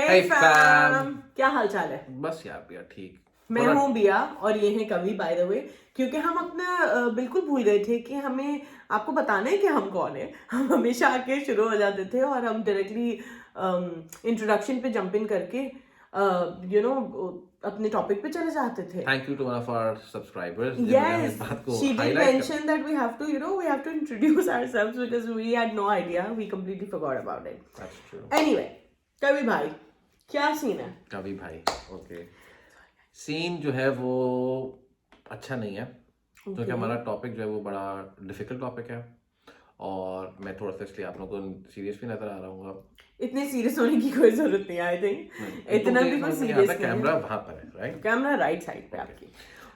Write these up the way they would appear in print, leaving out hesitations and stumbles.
Hey fam, क्या हाल चाल है? बस यार भैया ठीक। मैं हूँ बिया और ये है कवि बाय द वे। क्योंकि हम अपना बिल्कुल भूल गए थे कि हमें आपको बताना है कि हम कौन है। हम हमेशा आके शुरू हो जाते थे और हम डायरेक्टली इंट्रोडक्शन पे जंप इन करके अपने टॉपिक पे चले जाते थे। Thank you to one of our subscribers जिन्होंने हमें Yes, इस बात को she did हाईलाइट कर mention that we have to introduce ourselves because we had no idea. We completely forgot about it. That's true. Anyway, कवि भाई, क्या scene है? कवि भाई ओके, सीन जो है वो अच्छा नहीं है क्योंकि हमारा टॉपिक जो है वो बड़ा डिफिकल्ट टॉपिक है और मैं थोड़ा सा इसलिए आप लोगों को सीरियस भी नजर आ रहा हूँ। इतने सीरियस होने की कोई जरूरत नहीं आई थिंक। इतना भी कोई सीरियस नहीं कैमरा है। वहां पर है, राइट? कैमरा राइट साइड पे आपकी।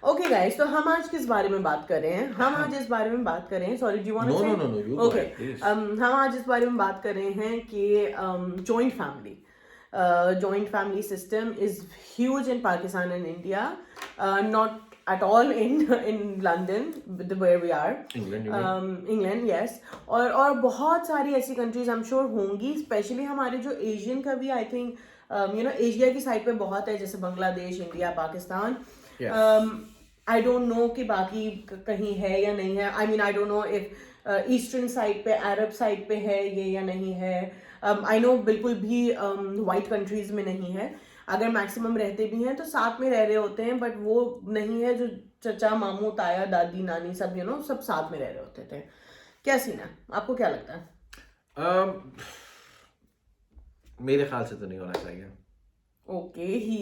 ओके गाइस, तो हम आज किस बारे में बात कर रहे हैं? हम आज इस बारे में बात कर रहे हैं, sorry do you want to say? No you go okay, ahead please. हम आज इस बारे में बात कर रहे हैं कि joint family, joint family system is huge in Pakistan and India, not at all in London where we are. England yes, और बहुत सारी ऐसी कंट्रीज I'm sure होंगी, स्पेशली हमारे जो एशियन का भी आई थिंक एशिया की साइड पे बहुत है, जैसे Bangladesh, India, Pakistan. I don't know कि बाकी कहीं है या नहीं है। I mean I don't know if eastern side पे, अरब साइड पे है ये या नहीं है। आई नो बिल्कुल भी वाइट कंट्रीज में नहीं है। अगर मैक्सिमम रहते भी हैं तो साथ में रह रहे होते हैं, बट वो नहीं है जो चचा, मामू, ताया, दादी, नानी सब सब साथ में रह रहे होते थे। क्या सीन है, आपको क्या लगता है? मेरे ख्याल से तो नहीं होना चाहिए। Okay, he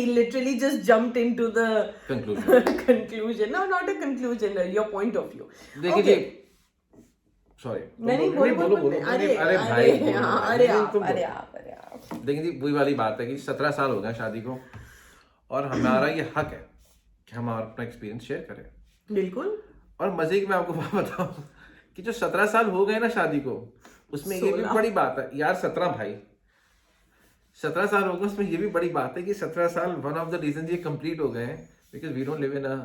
literally just jumped into the conclusion. No, not a conclusion, your point of view. देखिए Okay. सॉरी नहीं बोलो। अरे आप देखिए जी, वही वाली बात है कि 17 साल हो गए शादी को और हमारा ये हक है कि हम अपना एक्सपीरियंस शेयर करें। बिल्कुल। और मजे की मैं आपको बात बताऊं कि जो 17 साल हो गए ना शादी को, उसमें ये भी बड़ी बात है यार। 17 साल हो गए, उसमें ये भी बड़ी बात है कि 17 साल वन ऑफ द रीजन ये कंप्लीट हो गए हैं because we don't live in a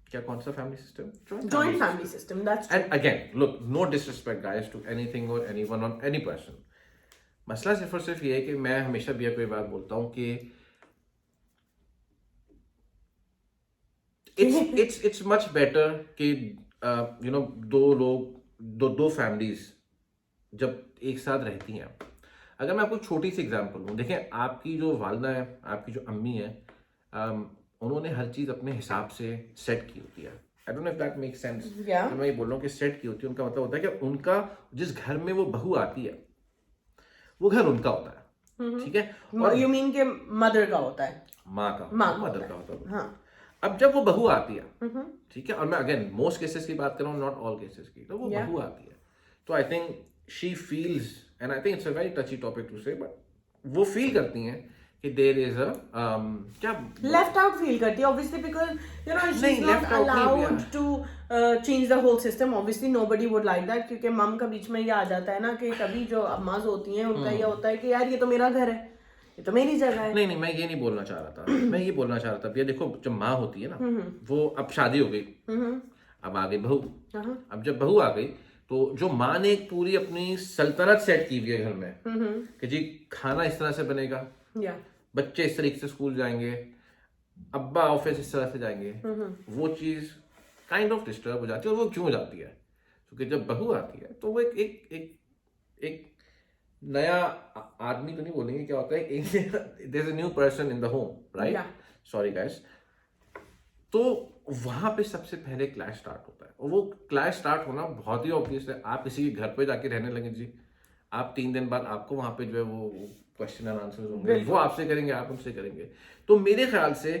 क्या कौन सा family system? Joint family system, that's and again look, no disrespect guys to anything और एनीवन और एनी पर्सन। मसला सिर्फ और सिर्फ ये है कि मैं हमेशा भी कोई बात बोलता हूँ कि इट्स मच बेटर कि दो फैमिलीज जब एक साथ रहती हैं। अगर मैं आपको छोटी सी एग्जांपल दूं, देखें आपकी जो वालदा है, आपकी जो अम्मी है, उन्होंने हर चीज़ अपने हिसाब से सेट की होती है। I don't know if that makes sense. तो मैं ये बोल रहा हूँ कि सेट की होती है, उनका मतलब होता है कि उनका जिस घर में वो बहू आती है वो घर उनका होता है, ठीक है? और यू मीन के मदर का होता है? माँ का, मदर का होता है। हाँ। अब जब वो बहू आती है, ठीक है, और मैं अगेन मोस्ट केसेस की बात कर रहा हूँ, नॉट ऑल केसेस की, तो वो बहू आती है तो I think she feels, and I think it's a very touchy topic to say, but वो फील करती हैं कि देयर इज अ क्या लेफ्ट आउट फील करती है obviously, because she is not allowed to change the whole system. Obviously nobody would like that, क्योंकि mum का बीच में ये आ जाता है ना कि कभी जो अम्माज होती हैं उनका ये होता है कि यार ये तो मेरा घर है, ये तो मेरी जगह है। नहीं मैं ये नहीं बोलना चाह रहा था। मैं ये बोलना चाह रहा था भैया, देखो जब माँ होती है ना, वो अब शादी हो गई, अब आ गई बहू। अब जब बहू आ गई तो जो माँ ने एक पूरी अपनी सल्तनत सेट की हुई है घर में कि जी खाना इस तरह से बनेगा, बच्चे इस तरीके से स्कूल जाएंगे, अब्बा ऑफिस इस तरह से जाएंगे, वो चीज काइंड ऑफ डिस्टर्ब हो जाती है। और वो क्यों हो जाती है? क्योंकि जब बहू आती है तो वो एक नया आदमी तो नहीं बोलेंगे, क्या होता है, there is a new person in the home, right? Sorry guys. तो वहां पे सबसे पहले क्लैश स्टार्ट होता है, और वो क्लैश स्टार्ट होना बहुत ही ऑब्वियस है। आप किसी के घर पे जाके रहने लगे जी, आप 3 दिन बाद आपको वहां पे जो है वो क्वेश्चन एंड आंसर्स होंगे, वो आपसे करेंगे, आप उनसे करेंगे। तो मेरे ख्याल से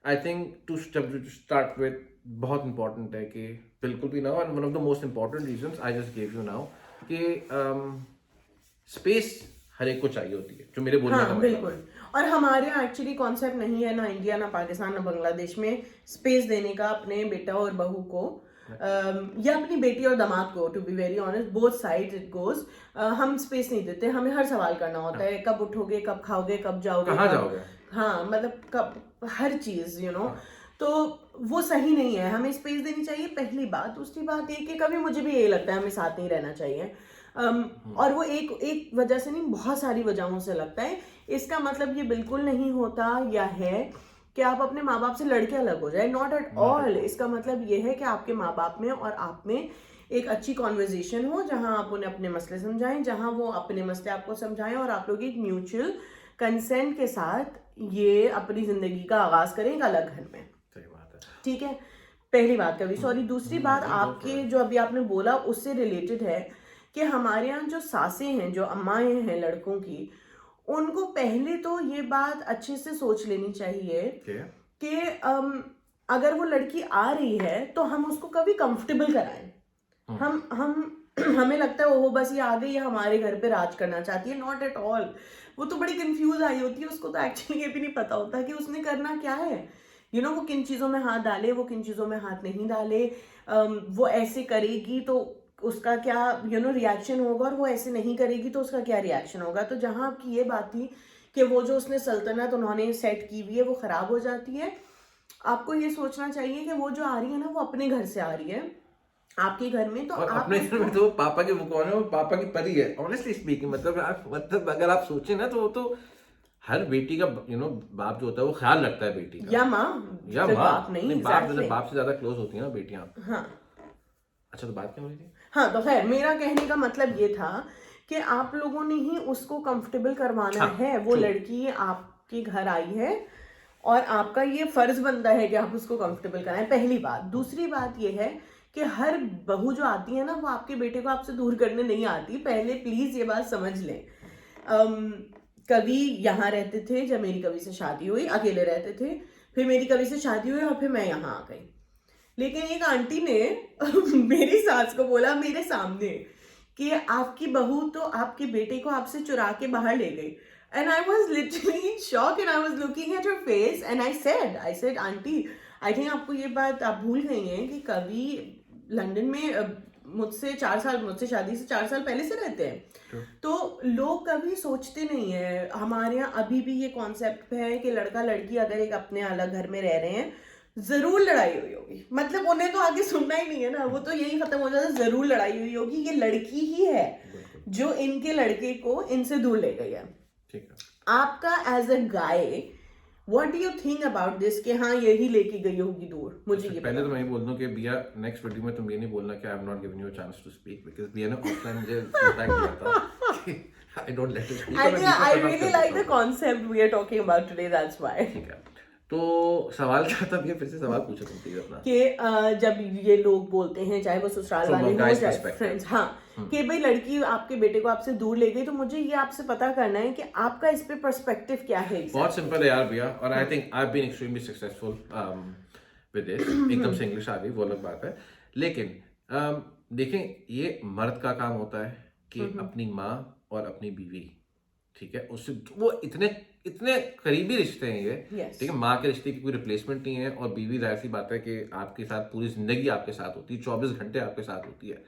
I think to start with बहुत इंपॉर्टेंट है कि बिल्कुल भी ना, and one of the most important reasons I just give you now कि स्पेस हर एक को चाहिए होती है, जो मेरे बोलने का मतलब। बिल्कुल। और हमारे यहाँ एक्चुअली कॉन्सेप्ट नहीं है, ना इंडिया, ना पाकिस्तान, ना बांग्लादेश में स्पेस देने का अपने बेटा और बहू को, या अपनी बेटी और दामाद को। To be very honest, both side it goes. हम स्पेस नहीं देते, हमें हर सवाल करना होता है, कब उठोगे, कब खाओगे, कब जाओगे, कहाँ जाओगे, हाँ मतलब कब, हर चीज तो वो सही नहीं है। हमें स्पेस देनी चाहिए, पहली बात। दूसरी बात ये कि कभी मुझे भी यही लगता है हमें साथ नहीं रहना चाहिए। और वो एक वजह से नहीं, बहुत सारी वजहों से लगता है। इसका मतलब ये बिल्कुल नहीं होता या है कि आप अपने माँ बाप से लड़के अलग हो जाए, नॉट एट ऑल। इसका मतलब ये है कि आपके माँ बाप में और आप में एक अच्छी कॉन्वर्जेशन हो, जहां आप उन्हें अपने मसले समझाएं, जहां वो अपने मसले आपको समझाएं, और आप लोग एक म्यूचुअल कंसेंट के साथ ये अपनी जिंदगी का आगाज करें एक अलग घर में। सही बात है। ठीक है, पहली बात कभी सॉरी। दूसरी बात आपके जो अभी आपने बोला उससे रिलेटेड है कि हमारे यहाँ जो सासें हैं, जो अम्माएं हैं लड़कों की, उनको पहले तो ये बात अच्छे से सोच लेनी चाहिए कि अगर वो लड़की आ रही है तो हम उसको कभी कंफर्टेबल कराएं। हम हमें लगता है वो बस ये आ गई, हमारे घर पे राज करना चाहती है, नॉट एट ऑल। वो तो बड़ी कंफ्यूज आई होती है, उसको तो एक्चुअली ये भी नहीं पता होता कि उसने करना क्या है। यू नो, वो किन चीज़ों में हाथ डाले, वो किन चीज़ों में हाथ नहीं डाले, वो ऐसे करेगी तो उसका क्या रिएक्शन होगा, और वो ऐसे नहीं करेगी तो उसका क्या रिएक्शन होगा। तो जहाँ आपकी ये बात थी कि वो जो उसने सल्तनत उन्होंने सेट की हुई है वो ख़राब हो जाती है, आपको ये सोचना चाहिए कि वो जो आ रही है ना, वो अपने घर से आ रही है आपके घर में, तो और आप अपने घर में तो पापा के वो कौन है, वो पापा की परी है, ऑनेस्टली स्पीकिंग। मतलब अगर आप सोचे ना तो वो तो हर बेटी का बाप जो होता है वो ख्याल रखता है बेटी का, या माँ, या माँ, बाप नहीं, बाप से ज्यादा क्लोज होती है ना बेटियां। हाँ अच्छा, तो बात क्या हो रही थी? हाँ, तो खैर मेरा कहने का मतलब ये था कि आप लोगों ने ही उसको कंफर्टेबल करवाना है। वो लड़की आपके घर आई है और आपका ये फर्ज बनता है कि आप उसको कंफर्टेबल कराएं, पहली बात। दूसरी बात ये है कि हर बहू जो आती है ना, वो आपके बेटे को आपसे दूर करने नहीं आती, पहले प्लीज ये बात समझ लें। कभी यहाँ रहते थे, जब मेरी कभी से शादी हुई अकेले रहते थे, फिर मेरी कभी से शादी हुई और फिर मैं यहाँ आ गई। लेकिन एक आंटी ने मेरी सास को बोला मेरे सामने कि आपकी बहू तो आपके बेटे को आपसे चुरा के बाहर ले गई। And I was literally in shock and I was looking at her face and I said, aunty, I think आपको ये बात आप भूल गई हैं कि कभी लंदन में मुझसे शादी से 4 साल पहले से रहते हैं। तो लोग कभी सोचते नहीं है। हमारे यहाँ अभी भी ये कॉन्सेप्ट है कि लड़का लड़की अगर एक अपने अलग घर में रह रहे हैं, जरूर लड़ाई हुई होगी। मतलब उन्हें तो आगे सुनना ही नहीं है ना, वो तो यही खत्म हो जाता है, जरूर लड़ाई हुई होगी। ये लड़की ही है जो इनके लड़के को इनसे दूर ले गई है। ठीक है, आपका as a guy what do you think about this कि हाँ यही लेके गई होगी दूर? मुझे ये पहले तो मैं ये बोल दूं कि बिया नेक्स्ट वीडियो में तुम ये नहीं बोलना कि I have not given you a chance to speak, because बिया ने ऑफलाइन मुझे फीडबैक दिया था I don't let you speak. I really like the concept we are talking about today, that's why. ठीक है, तो सवाल क्या था भैया? फिर से सवाल पूछो तुम प्लीज अपना। कि जब ये लोग बोलते हैं, चाहे वो ससुराल वाले हो चाहे फ्रेंड्स, हाँ, कि भाई लड़की आपके बेटे को आपसे दूर ले गई, तो मुझे ये आपसे पता करना है कि आपका इस पे पर्सपेक्टिव क्या है। बहुत सिंपल है यार भैया, और I think I have been extremely successful with this. एकदम से इंग्लिश आ गई वो अलग बात है, लेकिन देखें, ये मर्द का काम होता है कि अपनी माँ और अपनी बीवी, ठीक है, उससे वो इतने करीबी रिश्ते हैं ये, ठीक है। माँ के रिश्ते की कोई रिप्लेसमेंट नहीं है, और बीवी जाहिर सी बात है कि आपके साथ पूरी जिंदगी आपके साथ होती है, 24 घंटे आपके साथ होती है।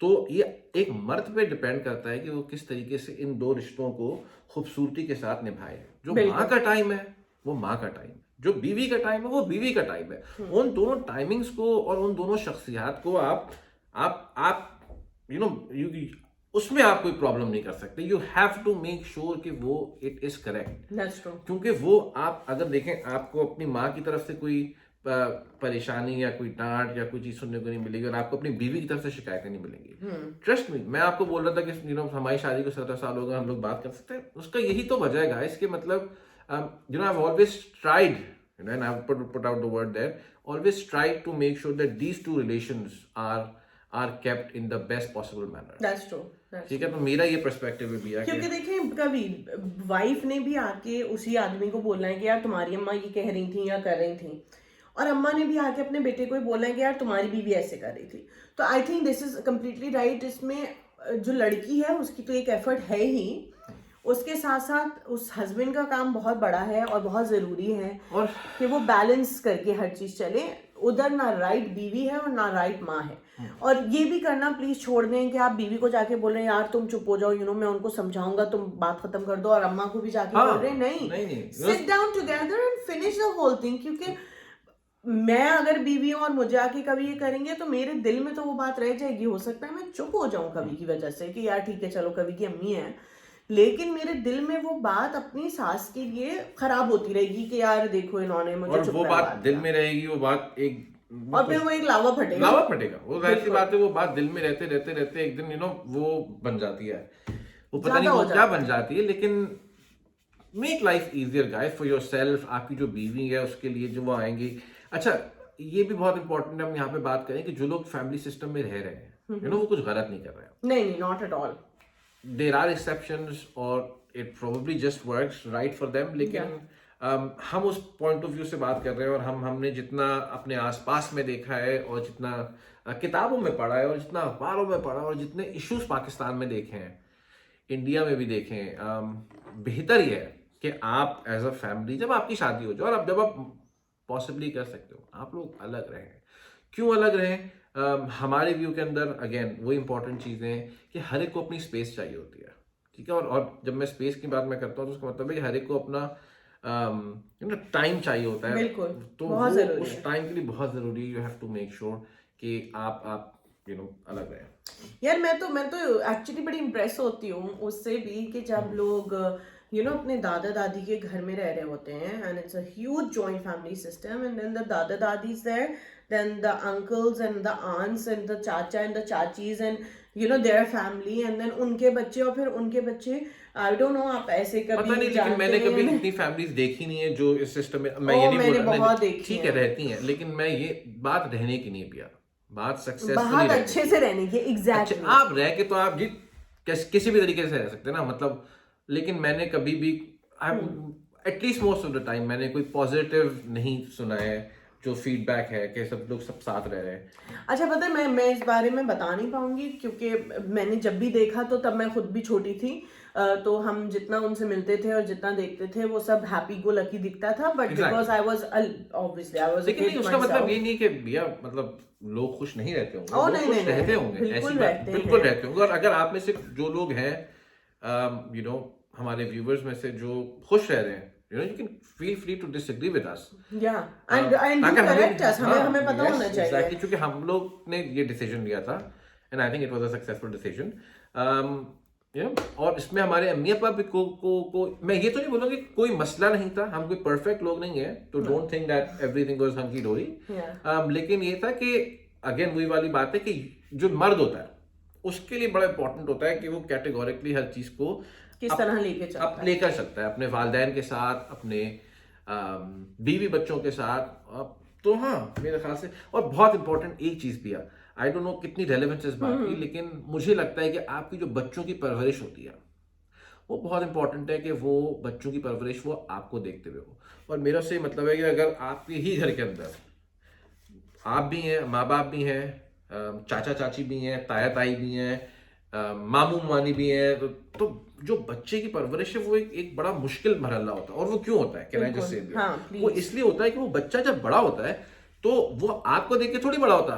तो ये एक मर्द पे डिपेंड करता है कि वो किस तरीके से इन दो रिश्तों को खूबसूरती के साथ निभाए। जो माँ का टाइम है वो माँ का टाइम, जो बीवी का टाइम है वो बीवी का टाइम है। उन दोनों टाइमिंग्स को और उन दोनों शख्सियात को आप उसमें आप कोई प्रॉब्लम नहीं कर सकते। You have to make sure कि वो इट इज करेक्ट, क्योंकि वो आप अगर देखें, आपको अपनी माँ की तरफ से कोई परेशानी या कोई डांट या कोई चीज सुनने को नहीं मिलेगी, और आपको अपनी बीवी की तरफ से शिकायतें नहीं मिलेंगी। ट्रस्ट मी, मैं आपको बोल रहा था कि हमारी शादी को 17 साल हो गए, हम लोग बात कर सकते हैं, उसका यही तो वजह है गाइस। इसके मतलब I have always tried, and I have put out the word there, always try to make sure that these two relations are kept in the best possible manner. That's true. ठीक है, तो मेरा ये perspective भी है, क्योंकि देखें, कभी वाइफ ने भी आके उसी आदमी को बोलना है कि यार तुम्हारी अम्मा ये कह रही थी या कर रही थी, और अम्मा ने भी आके अपने बेटे को ही बोलना है कि यार तुम्हारी बीवी ऐसे कर रही थी। तो I think this is completely right. इसमें जो लड़की है उसकी तो एक एफर्ट है ही, उसके साथ साथ उस हस्बैंड का काम बहुत बड़ा है और बहुत ज़रूरी है, और कि वो बैलेंस करके हर चीज़ चले। उधर ना राइट बीवी है और ना राइट माँ है। और ये भी करना प्लीज छोड़ दें कि आप बीवी को जाके बोल रहे हैं यार तुम चुप हो जाओ, मैं उनको समझाऊंगा, तुम बात खत्म कर दो, और अम्मा को भी जाके बोल रहे हैं नहीं, sit down together and finish the whole thing. क्योंकि मैं अगर बीवी हूँ और मुझे आके कभी ये करेंगे तो मेरे दिल में तो वो बात रह जाएगी, हो सकता है मैं चुप हो जाऊं कभी की वजह से कि यार ठीक है चलो कभी की अम्मी है, लेकिन मेरे दिल में वो बात अपनी सास के लिए खराब होती रहेगी कि यार देखो इन्होंने मुझे और चुप वो करवा बात दिल दिया, में रहेगी, वो बात एक और फिर वो एक लावा फटेगा। लावा फटेगा। वो जाहिर सी बिल्कुल, बात है, वो बात दिल में रहते रहते रहते एक दिन वो बन जाती है, वो पता नहीं ज्यादा वो हो क्या जाता बन है। जाती है। लेकिन make life easier guys for yourself, आपकी जो बीवी है उसके लिए जो वो आएंगी। अच्छा, ये भी बहुत इंपॉर्टेंट है हम यहाँ पे बात करें कि जो लोग फैमिली सिस्टम में रह रहे हैं, वो कुछ गलत नहीं कर रहे हैं। नहीं नहीं, not at all. There are exceptions और it probably just works right for them, लेकिन हम उस पॉइंट ऑफ व्यू से बात कर रहे हैं, और हमने जितना अपने आसपास में देखा है और जितना किताबों में पढ़ा है और जितना अखबारों में पढ़ा और जितने इश्यूज पाकिस्तान में देखे हैं, इंडिया में भी देखें, बेहतर ये है कि आप एज अ फैमिली जब आपकी शादी हो जाए और जब आप पॉसिबली कर सकते हो, आप लोग अलग रहें। क्यों अलग रहें? हमारे व्यू के अंदर अगेन वो इंपॉर्टेंट चीज़ें हैं कि हर एक को अपनी स्पेस चाहिए होती है, ठीक है। और जब मैं स्पेस की बात मैं करता हूँ तो उसका मतलब है कि हर एक को अपना टाइम चाहिए होता है। बिल्कुल, तो बहुत वो जरूरी उस है। टाइम के लिए बहुत ज़रूरी है, you have to make sure कि आप अलग रहें। यार मैं तो एक्चुअली बड़ी इम्प्रेस होती हूँ उससे भी कि जब लोग अपने दादा दादी के घर में रह रहे होते हैं, and it's a huge joint family system, and then the dada dadis there, then the uncles and the aunts and the chacha and the chachis and their family, and then उनके बच्चे और फिर उनके बच्चे। आई डोंट नो आप ऐसे पता कभी नहीं, लेकिन जानते मैंने कभी हैं? इतनी फैमिलीज देखी नहीं है जो इस सिस्टम में, मैं ये ओ नहीं बोल मैंने रहा बहुत नहीं, देखी ठीक है हैं, रहती हैं, लेकिन मैं ये बात रहने की नहीं पिया, बात सक्सेसफुली बहुत रहने अच्छे की। से रहने की, अच्छा, एग्जैक्टली। आप रह के तो आप जी किसी भी तरीके से रह सकते हैं ना, मतलब। लेकिन मैंने कभी भी at least most of the time मैंने कोई पॉजिटिव नहीं सुना है जो फीडबैक है कि सब लोग सब साथ रह रहे हैं। अच्छा पता है, मैं इस बारे में बता नहीं पाऊंगी क्योंकि मैंने जब भी देखा तो तब मैं खुद भी छोटी थी। तो हम जितना उनसे मिलते थे और जितना देखते थे वो सब हैप्पी गो लकी दिखता था, but because I was obviously I was a लेकिन नहीं, किड उसका मतलब ये माइसेल्फ। नहीं कि भैया मतलब लोग खुश नहीं रहते होंगे, ओ लोग नहीं नहीं खुश रहते नहीं, होंगे, ऐसी बिल्कुल बात रहते बिल्कुल हैं। रहते होंगे। और अगर आप में से जो लोग हैं हमारे व्यूवर्स में से जो खुश रह रहे हैं, you can feel free to disagree with us, yeah and do ताकि करेक्ट अस, हमें हाँ, हमें पता होना चाहिए। एग्जैक्टली, क्योंकि हम लोग ने ये डिसीजन लिया था and I think it was a successful decision. और इसमें हमारे अम्मी पापा भी को मैं ये तो नहीं बोलूँगी कोई मसला नहीं था, हम कोई परफेक्ट लोग नहीं है, तो don't think that everything was hunky dory. लेकिन ये था कि अगेन वही वाली बात है कि जो मर्द होता है उसके लिए बड़ा इंपॉर्टेंट होता है कि वो कैटेगोरिकली हर चीज को किस तरह लेके चलता है। लेकर सकता है अपने वालिदैन के साथ, अपने बीवी बच्चों के साथ। तो हाँ, मेरे ख्याल से। और बहुत इंपॉर्टेंट एक चीज भी है, आई डोंट नो कितनी रेलेवेंस इस बात की, लेकिन मुझे लगता है कि आपकी जो बच्चों की परवरिश होती है वो बहुत इंपॉर्टेंट है कि वो बच्चों की परवरिश वो आपको देखते हुए हो। और मेरा से मतलब है कि अगर आपके ही घर के अंदर आप भी हैं, माँ बाप भी हैं, चाचा चाची भी हैं, ताया ताई भी हैं, मामू मामी भी हैं, तो जो बच्चे की परवरिश है वो एक बड़ा मुश्किल मरहला होता है। और वो क्यों होता है, कैन आई जस्ट से, हाँ वो प्लीज। इसलिए होता है कि वो बच्चा जब बड़ा होता है तो वो आपको देख के थोड़ी बड़ा होता,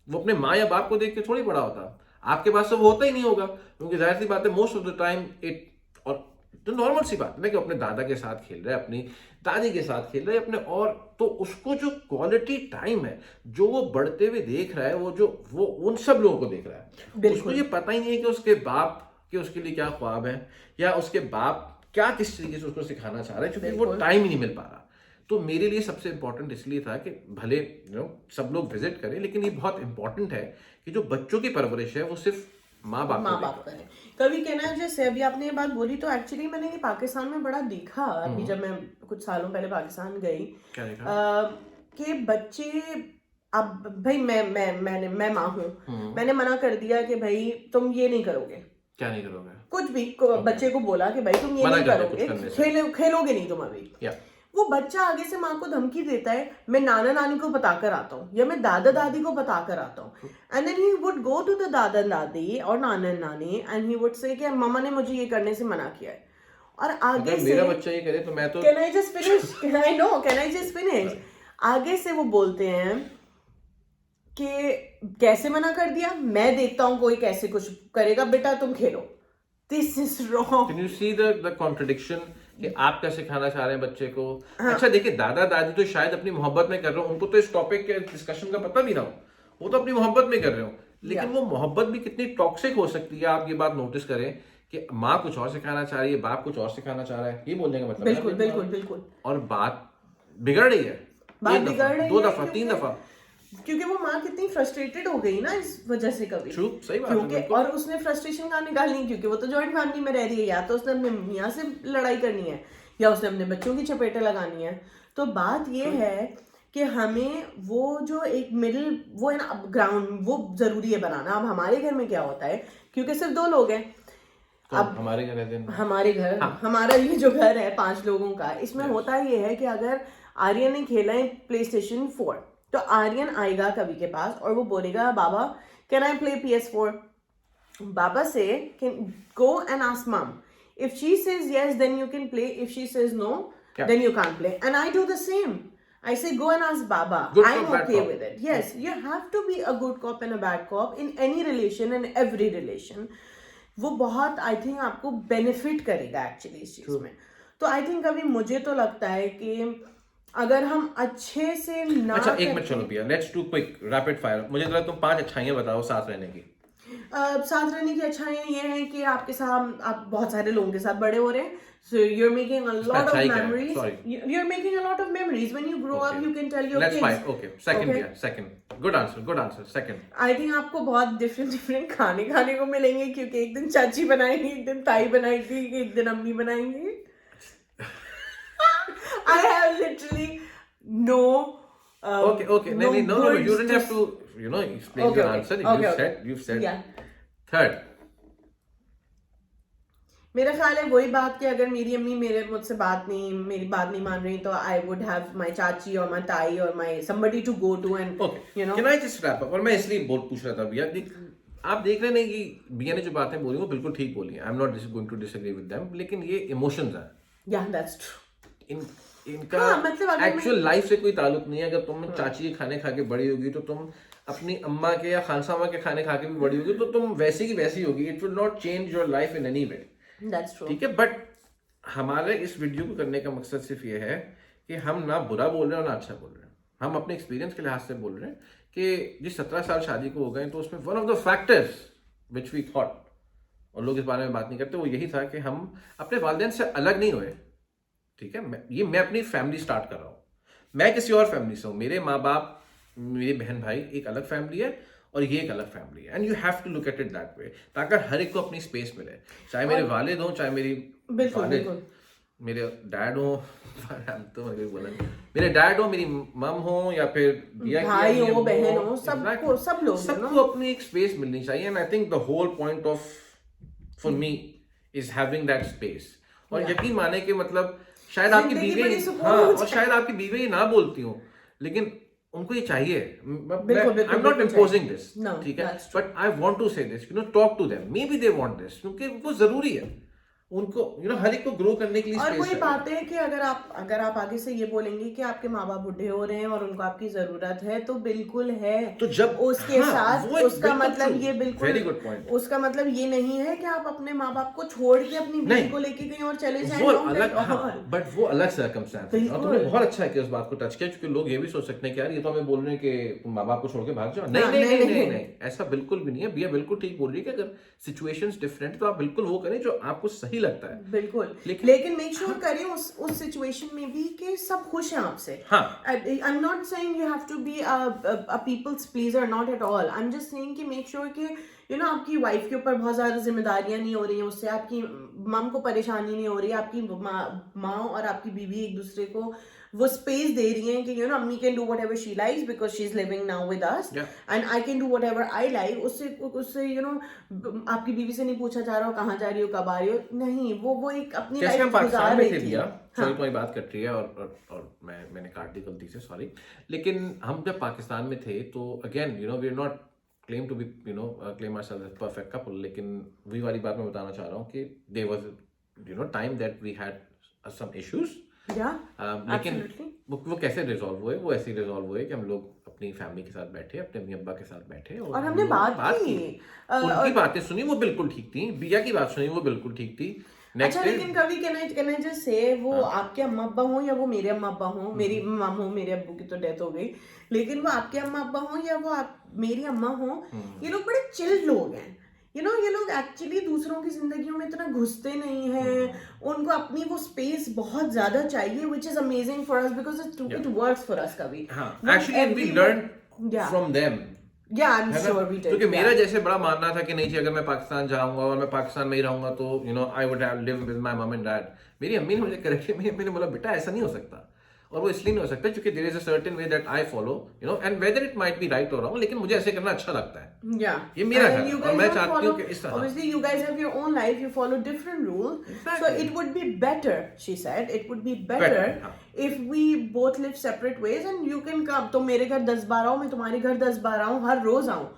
वो अपने माँ या बाप को देख के थोड़ी बड़ा होता, आपके पास तो वो होता ही नहीं होगा, क्योंकि जाहिर सी बात है most of the time it, और तो नॉर्मल सी बात है कि अपने दादा के साथ खेल रहा है, अपनी दादी के साथ खेल रहा है अपने, और तो उसको जो क्वालिटी टाइम है जो वो बढ़ते हुए देख रहा है, वो उन सब लोगों को देख रहा है, उसको ये पता ही नहीं है कि उसके बाप के उसके लिए क्या ख्वाब है, या उसके बाप क्या किस तरीके से उसको सिखाना चाह रहा है, क्योंकि वो टाइम ही नहीं मिल पा रहा। तो मेरे लिए सबसे इंपॉर्टेंट इसलिए था कि भले सब लोग विजिट करें, लेकिन ये बहुत इंपॉर्टेंट है कि जो बच्चों की परवरिश है वो सिर्फ माँ बाप करें। कभी कहना है, जैसे अभी आपने ये बात बोली तो एक्चुअली मैंने ये पाकिस्तान में बड़ा देखा अभी जब मैं कुछ सालों पहले पाकिस्तान गई, क्या देखा कि बच्चे, अब भाई मैं माँ हूँ, मैंने मना कर दिया कि भाई तुम ये नहीं करोगे, क्या नहीं करोगे, कुछ भी बच्चे को बोला कि भाई तुम ये मना नहीं कर दो कुछ करने करोगे, से। खेलोगे नहीं तुम अभी। या वो बच्चा आगे से माँ को धमकी देता है, मैं नाना नानी को बताकर आता हूँ या मैं दादा दादी को बताकर आता हूँ, and then he would go to the दादा दादी और नाना नानी एंड ही वुड से कि मम्मा ने मुझे ये करने से मना किया है। और आगे अगर से मेरा बच्चा ये करे तो मैं तो, can I just finish, can I just finish, आगे से वो बोलते हैं कि कैसे मना कर दिया, मैं देखता हूँ कोई कैसे कुछ करेगा, बेटा तुम खेलो। This is wrong. Can you see the contradiction कि आप क्या सिखाना चाह रहे हैं बच्चे को? अच्छा देखिए, दादा दादी तो शायद अपनी मोहब्बत में कर रहे हो, उनको तो इस टॉपिक के डिस्कशन का पता भी ना हो, वो तो अपनी मोहब्बत में कर रहे हो, लेकिन वो मोहब्बत भी कितनी टॉक्सिक हो सकती है। आप ये बात नोटिस करें कि माँ कुछ और सिखाना चाह रही है, बाप कुछ और सिखाना चाह रहा है, ये बोलने का मतलब है। बिल्कुल बिल्कुल बिल्कुल। और बात बिगड़ रही है, बात एक बिगड़ दफा, रही दो है दफा, 3 दफा। क्योंकि वो माँ कितनी फ्रस्ट्रेटेड हो गई ना इस वजह से कभी। ट्रू, सही बात है, क्योंकि बिल्कुल। और उसने फ्रस्ट्रेशन कहाँ निकालनी, क्योंकि वो तो जॉइंट फैमिली में रह रही है, या तो उसने अपने मियाँ से लड़ाई करनी है या उसने अपने बच्चों की चपेटें लगानी है। तो बात ये है कि हमें वो जो एक मिडिल वो है ना ग्राउंड, वो जरूरी है बनाना। अब हमारे घर में क्या होता है, क्योंकि सिर्फ 2 लोग हैं। अब हमारे घर रहते हैं, हमारे घर, हमारा ये जो घर है 5 लोगों का, इसमें होता ये है कि अगर आर्यन ने खेला है PlayStation 4, तो आर्यन आएगा कवि के पास और वो बोलेगा, baba can I play PS4? Baba say, can go and ask mom. If she says yes, then you can play. If she says no, then you can't play. And I do the same. I say, go and ask Baba. Good I'm cop, bad okay cop. with it. Yes, you have to be a good cop and a bad cop in any relation and every relation. वो बहुत I think आपको benefit करेगा actually इस चीज में। तो I think अभी मुझे तो लगता है कि अगर हम अच्छे से ना अच्छा एक मिनट चलो भैया, let's do quick rapid fire. मुझे लगा तुम 5 अच्छाइयां बताओ साथ रहने की। साथ रहने की अच्छाइयाँ ये हैं कि आपके साथ आप बहुत सारे लोगों के साथ बड़े हो रहे हैं, so you're making a lot of memories. You're making a lot of memories when you grow up. You can tell your Let's kids. fight. Okay, second भैया, second. Good answer. Second. I think आपको बहुत different खाने खाने को मिलेंगे, क्योंकि एक दिन चाची बनाएंगी, एक दिन ताई बनाएगी, एक दिन अम्मी बनाएंगी। I have literally no. Okay. No. You didn't have to, explain your answer. You've said. Yeah. Third. मेरा ख्याल है वही बात कि अगर मेरी अम्मी मेरी बात नहीं मान रही, तो आई वुड हैव माय चाची और माय ताई और my somebody to go to and can I just wrap up? और मैं इसलिए पूछ रहा था भैया, आप देख रहे हैं कि भैया ने जो बातें बोली वो बिल्कुल ठीक बोली है। I am not going to disagree with them, लेकिन ये इमोशंस हैं। Yeah that's true. इनका एक्चुअल लाइफ से कोई ताल्लुक नहीं है। अगर तुम चाची के खाने खा के बड़ी होगी, तो तुम अपनी अम्मा के या खानसामा के खाने खा के भी बड़ी होगी, तो तुम वैसी की वैसी होगी। It will not change your life in any way. That's true. ठीक है, बट हमारे इस वीडियो को करने का मकसद सिर्फ ये है कि हम ना बुरा बोल रहे हैं और ना अच्छा बोल रहे हैं। हम अपने एक्सपीरियंस के लिहाज से बोल रहे हैं कि जिस 17 साल शादी को हो गए, तो उसमें one of the factors which we thought, और लोग इस बारे में बात नहीं करते, वो यही था कि हम अपने वालिदैन से अलग नहीं हुए। ठीक है, मैं अपनी फैमिली स्टार्ट कर रहा हूँ, मैं किसी और फैमिली से हूँ। मेरे माँ बाप, मेरे बहन भाई एक अलग फैमिली है और ये एक अलग फैमिली है, and you have to look at it that way, ताकि हर एक को अपनी स्पेस मिले। चाहे मेरे वालिद हो, चाहे मेरी मेरे डैड हो तो बोला मेरे डैड हो, मेरी मम हो, या फिर भाई हो, बहन हो, सब लोग, सबको अपनी एक स्पेस मिलनी चाहिए। And I think the whole point of for me is having that space. और यकीन माने कि मतलब शायद आपकी बीवी, हाँ, और शायद आपकी बीवी ये ना बोलती हो, लेकिन उनको ये चाहिए। I am not imposing this, ठीक है, but I want to say this, talk to them, maybe they want this, क्योंकि वो जरूरी है उनको, हर एक को ग्रो करने के लिए। और वही बात है कि अगर आप आगे से ये बोलेंगे कि आपके माँ बाप बूढ़े हो रहे हैं और उनको आपकी जरूरत है, तो बिल्कुल है। तो जब उसके साथ उसका मतलब ये बिल्कुल वेरी गुड पॉइंट, उसका मतलब ये नहीं है कि आप अपने माँ बाप को छोड़ के अपनी बीवी को लेके कहीं और चले जाएं। बट वो अलग सर्कमस्टेंस है। तुमने बहुत अच्छा है कि उस बात को टच किया, क्योंकि लोग ये भी सोच सकते हैं कि यार ये तो हमें बोल रहे हैं कि तुम माँ बाप को छोड़ के भाग जाओ। नहीं, ऐसा बिल्कुल भी नहीं है। भैया बिल्कुल ठीक बोल रही है कि अगर सिचुएशंस डिफरेंट, तो आप बिल्कुल वो करें जो आपको सही लगता है। बिल्कुल, लेकिन मेक श्योर करें उस सिचुएशन में भी कि सब खुश हैं आपसे। I am not saying you have to be a people's pleaser, not at all. I am just saying कि मेक श्योर कि आपकी वाइफ के ऊपर बहुत ज्यादा जिम्मेदारियां नहीं हो रही हैं, उससे आपकी मम को परेशानी नहीं हो रही है, आपकी माँ और आपकी बीवी एक दूसरे को वो स्पेस दे रही हैं कि अम्मी can do whatever she likes because she is living now with us, and I can do whatever I like. उससे आपकी बीवी से नहीं पूछा जा रहा हो कहाँ जा रही हो, कब आ रही हो, नहीं, वो एक अपनी लाइफ गुजार रही थी। सॉरी, तुम्हारी बात कट रही है और मैंने काट दी गलती से, सॉरी। लेकिन हम जब पाकिस्तान में थे, तो again we are not claim to be claim ourselves as perfect couple, लेकिन वही वाली बात मैं बताना चाह रहा हूँ कि there was time that we had some issues, Yeah, लेकिन absolutely. वो कैसे रिजॉल्व हुए? वो ऐसे रिजॉल्व हुए कि हम लोग अपनी फैमिली के साथ बैठे, अपने अम्मी अब्बा के साथ बैठे और और हम हमने लोगों ने बात की। उनकी और बातें सुनी, वो बिल्कुल ठीक थी। बिया की बात सुनी, वो बिल्कुल ठीक थी। नेक्स्ट अच्छा, लेकिन कभी कैन आई जस्ट से वो हाँ। आपके अम्मा अब्बा हो या वो मेरे अम्मा अब्बा हो, मेरी मम हो, मेरे अब्बू की तो डेथ हो गई, लेकिन वो आपके अम्मा अब्बा हो या वो आप मेरी अम्मा हो, ये लोग बड़े चिल लोग हैं। ये लोग एक्चुअली दूसरों की जिंदगियों में इतना घुसते नहीं हैं, उनको अपनी वो स्पेस बहुत ज्यादा चाहिए, which is amazing for us because it works for us कभी। हाँ, actually we learn from them. Yeah I am है ना? Sure we did. क्योंकि मेरा जैसे बड़ा मानना था कि नहीं जी, अगर मैं पाकिस्तान जाऊंगा और मैं पाकिस्तान में ही रहूंगा तो I would have live with my mum and dad. मेरी अम्मी ने मुझे करेक्ट, मेरी अम्मी ने बोला बेटा ऐसा नहीं हो सकता, और वो इसलिए नहीं हो सकता क्योंकि there is a certain way that I follow, and whether it might be right और रॉन्ग, लेकिन मुझे ऐसे करना अच्छा लगता है। Yeah. ये मेरा And घर है you और guys मैं don't चाहती हूँ follow, कि इस तरह। obviously you guys have your own life, you follow different rules. So Exactly. it would be better, she said, it would be better हाँ। if we both live separate ways and you can come, तो मेरे घर 10-12 हूँ, मैं तुम्हारे घर 10-12 हूँ, हर रोज आऊँ,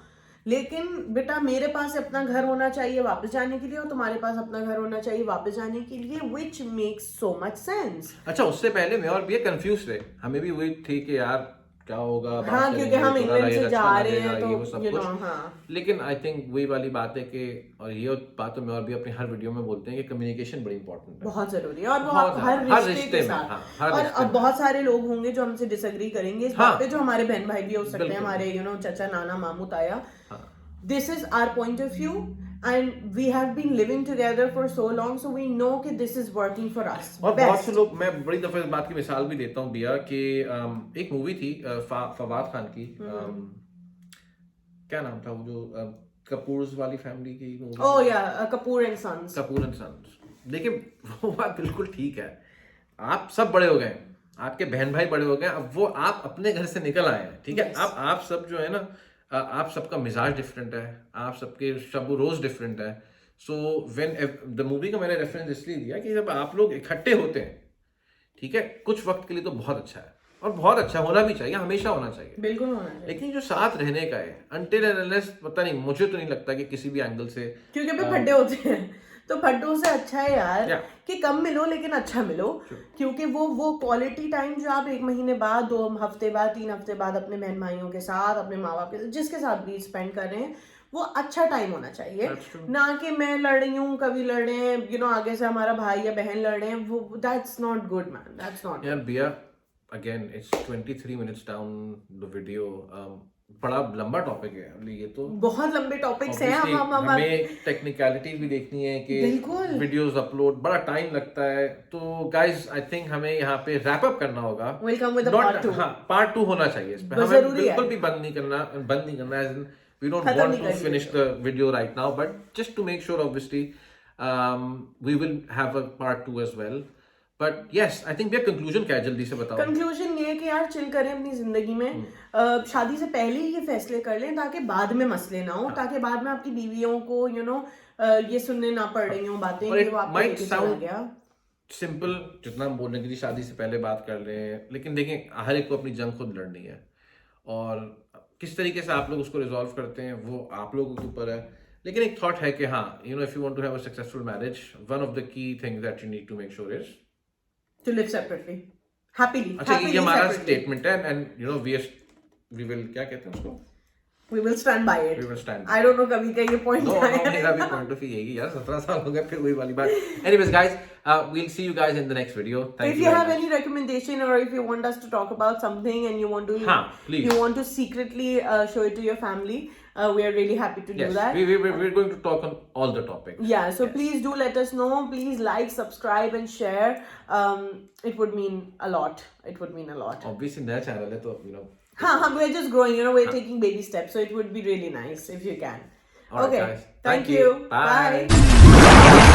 लेकिन बेटा मेरे पास अपना घर होना चाहिए वापस जाने के लिए और तुम्हारे पास अपना घर होना चाहिए वापस जाने के लिए, which makes so much sense. अच्छा, उससे पहले मैं और भी कंफ्यूज थे, हमें भी वही थी कि यार क्या होगा, बात हाँ, करेंगे, क्योंकि हम बुरा इंग्लैंड से लगेगा, जा अच्छा रहे हैं लगेगा, ये वो तो सब you कुछ। know, हाँ। लेकिन आई थिंक वही वाली बात है कि, और ये बात तो मैं और भी अपने हर वीडियो में बोलते हैं कि कम्युनिकेशन बड़ी इंपॉर्टेंट है, बहुत जरूरी है, और वो बहुत आप हर हर रिश्ते के में, साथ। हाँ, हर और रिश्ते अब में। बहुत सारे लोग होंगे जो हमसे डिसएग्री करेंगे इस हाँ। बात पे, जो हमारे बहन भाई भी हो सकते हैं, बिल्कुल। हमारे चाचा नाना मामू ताया। हाँ। This is our point of view and we have been living together for so long, so we know कि this is working for us. और बहुत से लोग, मैं बड़ी दफा इस बात की मिसाल भी देता हूँ बिया कि एक मूवी थी फवाद खान की, क्या नाम था वो जो कपूर्स वाली फैमिली की movie? Oh yeah Kapoor and Sons. Kapoor and Sons. देखिए वो बात बिल्कुल ठीक है, आप सब बड़े हो गए, आपके बहन भाई बड़े हो गए, अब वो आप अपने घर से निकल आए हैं, ठीक है। Yes. अब आप सब जो है ना, आप सबका मिजाज डिफरेंट है, आप सबके शब रोज डिफरेंट है। सो व्हेन द मूवी का मैंने रेफरेंस इसलिए दिया कि जब आप लोग इकट्ठे होते हैं, ठीक है, कुछ वक्त के लिए तो बहुत अच्छा है और बहुत अच्छा होना भी चाहिए, हमेशा होना चाहिए, बिल्कुल होना चाहिए, लेकिन जो साथ रहने का है, अनटिल एंड अनलेस, पता नहीं, मुझे तो नहीं लगता कि किसी भी एंगल से, क्योंकि फिर फड्डे होते हैं, तो फड्डों से अच्छा है यार Yeah. कि कम मिलो लेकिन अच्छा मिलो। क्योंकि वो क्वालिटी टाइम जो आप 1 महीने बाद, 2 हफ्ते बाद, 3 हफ्ते बाद अपने बहन भाइयों के साथ, अपने माँ बाप के साथ, जिसके साथ भी स्पेंड कर रहे हैं, वो अच्छा टाइम होना चाहिए, ना कि मैं लड़ रही हूँ, कभी लड़ रहे हैं, आगे से हमारा भाई या बहन लड़ रहे हैं, वो that's not good man, that's not. यार बिया, again it's 23 minutes down the video, बड़ा लंबा टॉपिक है, ये तो बहुत लंबे टॉपिक्स हैं, हमें टेक्निकलिटीज भी देखनी है कि वीडियोस अपलोड, बड़ा टाइम लगता है, तो गाइस आई थिंक हमें यहाँ पे रैप अप करना होगा। We'll come with a part 2. हाँ, पार्ट 2 होना चाहिए इस पे, हमें बिल्कुल भी बंद नहीं करना, as in we don't want to finish the video right now, but just to make sure, obviously, we will have a part 2 as well. But yes, I think भैया कंक्लूजन क्या है, जल्दी से बताओ। कंक्लूजन ये है कि यार चिल करें अपनी जिंदगी में, शादी से पहले ही ये फैसले कर लें ताकि बाद में मसले ना हो, ताकि बाद में आपकी बीवियों को ये सुनने ना पड़ रही हो बातें कि वो आपको लेके चला गया। सिंपल, जितना हम बोलने के लिए शादी से पहले बात कर रहे हैं, लेकिन देखें हर एक को अपनी जंग खुद लड़नी है, और किस तरीके से आप लोग उसको रिजॉल्व करते हैं वो आप लोगों के ऊपर है। लेकिन एक थॉट है कि हाँ, if you want to have a successful marriage, one of the key things that you need to make sure is to live separately, happily. अच्छा, ये हमारा स्टेटमेंट है, एंड we will, क्या कहते हैं उसको, we will stand by it. we will stand I don't know कभी का ये पॉइंट no, मेरा भी पॉइंट ऑफ व्यू यही यार, 17 साल हो गए फिर वही वाली बात। Anyways guys, we'll see you guys in the next video. Thank if you have any recommendation, or if you want us to talk about something and you want to please, you want to secretly show it to your family, we are really happy to do that. we're going to talk on all the topics. Yeah, so please do let us know. Please like, subscribe and share. It would mean a lot. It would mean a lot. Obviously नया channel है तो we're just growing, we're taking baby steps, so it would be really nice if you can. All right, Okay, guys. thank Thank you. you. Bye. Bye.